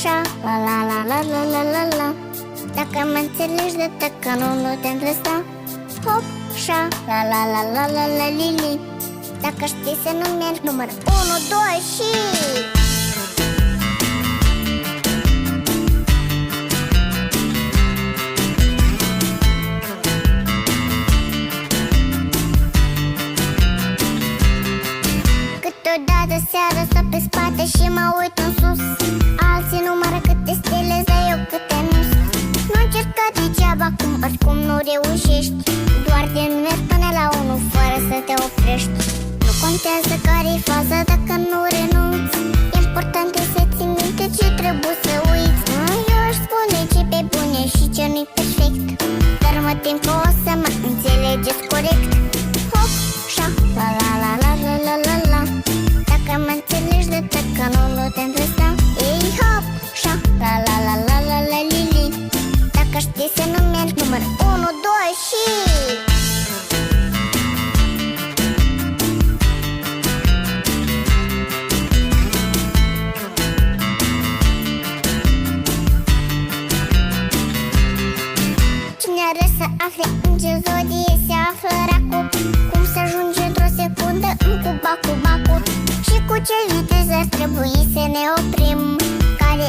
șa, la la la la la la la la. Dacă mă înțelegi de tăcă, nu te întrăsta. Hop, șa, la la la la la la li. Dacă știi să nu mergi, număr 1, 2 și... Câteodată seara stau pe spate și mă uit în sus. Alții numără câte stele, dar eu câte nu. Nu încerca degeaba, oricum nu reușești. Doar din mergi până la 1 fără să te oprești. Nu contează care-i faza dacă nu renunți. Important e să ții minte ce trebuie să uiți. Eu aș spune ce pe bune și ce nu-i perfect, dar mă tem că o să mă înțelegeți corect. Hop, șa, la la la la la la la la. Dacă mă înțelegi de tăcă, nu te întrăsta. Ei, hop, șa, la la la la la la li. Dacă știi să nu mergi, număr 1, 2 și... Cine are să afle în ce zodie se află racul, cum să ajunge într-o secundă în cu bacu. Și cu ce viteză ar trebui să ne oprim, care